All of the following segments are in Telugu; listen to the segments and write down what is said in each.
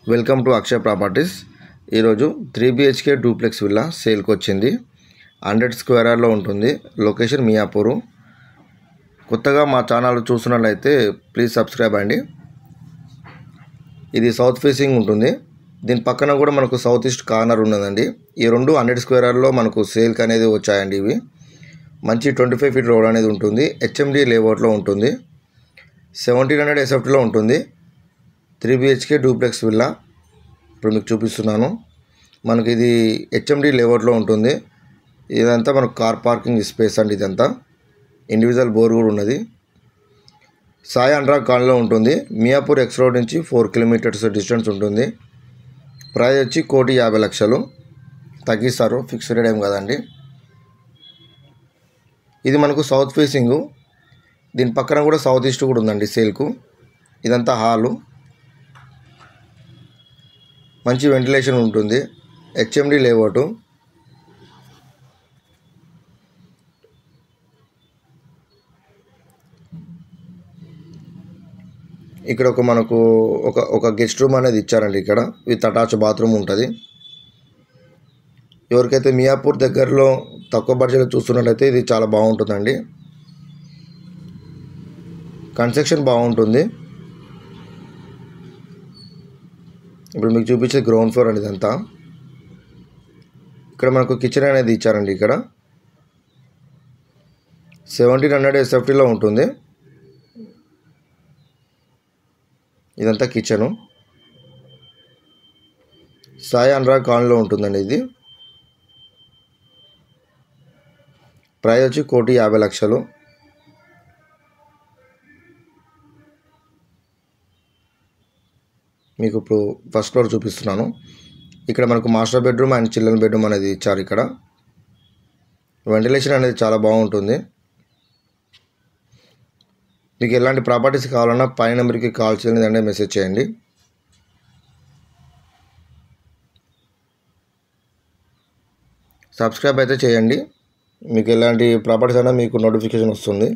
Welcome to Akshaya properties. ఈరోజు 3BHK డూప్లెక్స్ విల్లా సేల్కి వచ్చింది. 100 స్క్వేర్ యార్డ్లో ఉంటుంది. లొకేషన్ మియాపూరు. కొత్తగా మా ఛానల్ చూస్తున్నట్లయితే ప్లీజ్ సబ్స్క్రైబ్ అండి. ఇది సౌత్ ఫేసింగ్ ఉంటుంది. దీని పక్కన కూడా మనకు సౌత్ ఈస్ట్ కార్నర్ ఉన్నదండి. ఈ రెండు 100 స్క్వేర్ యార్డ్లో మనకు సేల్కి అనేది వచ్చాయండి. ఇవి మంచి 25 ఫీట్ రోడ్ అనేది ఉంటుంది. HMD లేఅవుట్లో ఉంటుంది. 1700 SFTలో ఉంటుంది. 3BHK డూప్లెక్స్ విల్లా ఇప్పుడు మీకు చూపిస్తున్నాను. మనకి ఇది HMD లేఅవుట్లో ఉంటుంది. ఇదంతా మనకు కార్ పార్కింగ్ స్పేస్ అండి. ఇదంతా ఇండివిజువల్ బోర్ కూడా ఉన్నది. సాయి అనురాగ్ కాలనీలో ఉంటుంది. మియాపూర్ ఎక్స్ రోడ్ నుంచి 4 కిలోమీటర్స్ డిస్టెన్స్ ఉంటుంది. ప్రైస్ వచ్చి 1,50,00,000 తగ్గిస్తారు. ఫిక్స్డ్ రేట్ ఏం కదండి. ఇది మనకు సౌత్ ఫేసింగు. దీని పక్కన కూడా సౌత్ ఈస్ట్ కూడా ఉందండి సేల్కు. ఇదంతా హాలు. మంచి వెంటిలేషన్ ఉంటుంది. HMD layout. ఇక్కడ మనకు ఒక గెస్ట్ రూమ్ అనేది ఇచ్చారండి. ఇక్కడ విత్ అటాచ్ బాత్రూమ్ ఉంటుంది. ఎవరికైతే మియాపూర్ దగ్గరలో తక్కువ బడ్జెట్లో చూస్తున్నట్లయితే ఇది చాలా బాగుంటుందండి. కన్స్ట్రక్షన్ బాగుంటుంది. ఇప్పుడు మీకు చూపించే గ్రౌండ్ ఫ్లోర్ అనేది ఇదంతా. ఇక్కడ మనకు కిచెన్ అనేది ఇచ్చారండి. ఇక్కడ 1700 SFTలో ఉంటుంది. ఇదంతా కిచెను. సాయి అనురాగ్ కాలనీలో ఉంటుందండి. ఇది ప్రైస్ వచ్చి 1,50,00,000. మీకు ఇప్పుడు ఫస్ట్ ఫ్లోర్ చూపిస్తున్నాను. ఇక్కడ మనకు master bedroom and children bedroom అనేది ఇచ్చారు. ఇక్కడ వెంటిలేషన్ అనేది చాలా బాగుంటుంది. మీకు ఎలాంటి ప్రాపర్టీస్ కావాలన్నా పై నెంబర్కి కాల్ చేయండి, అంటే మెసేజ్ చేయండి. సబ్స్క్రైబ్ అయితే చేయండి. మీకు ఎలాంటి ప్రాపర్టీస్ అయినా మీకు నోటిఫికేషన్ వస్తుంది.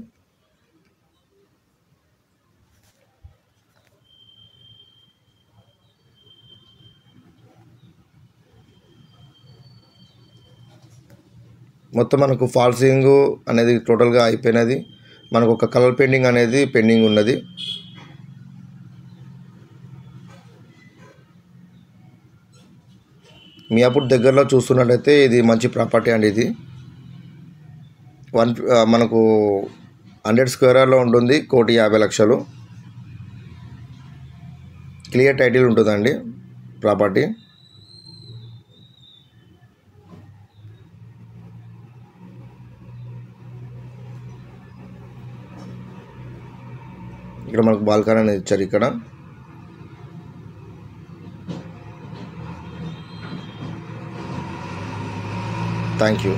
మొత్తం మనకు ఫాల్ సీలింగ్ అనేది టోటల్గా అయిపోయినది. మనకు ఒక కలర్ పెయింటింగ్ అనేది పెండింగ్ ఉన్నది. మియాపూర్ దగ్గరలో చూస్తున్నట్లయితే ఇది మంచి ప్రాపర్టీ అండి. ఇది మనకు 100 స్క్వేర్ యార్డ్లో ఉంటుంది. 1,50,00,000 క్లియర్ టైటిల్ ఉంటుందండి ప్రాపర్టీ. ఇక్కడ మనకు బాల్కనీ అనేది ఇచ్చారు. ఇక్కడ థ్యాంక్ యూ.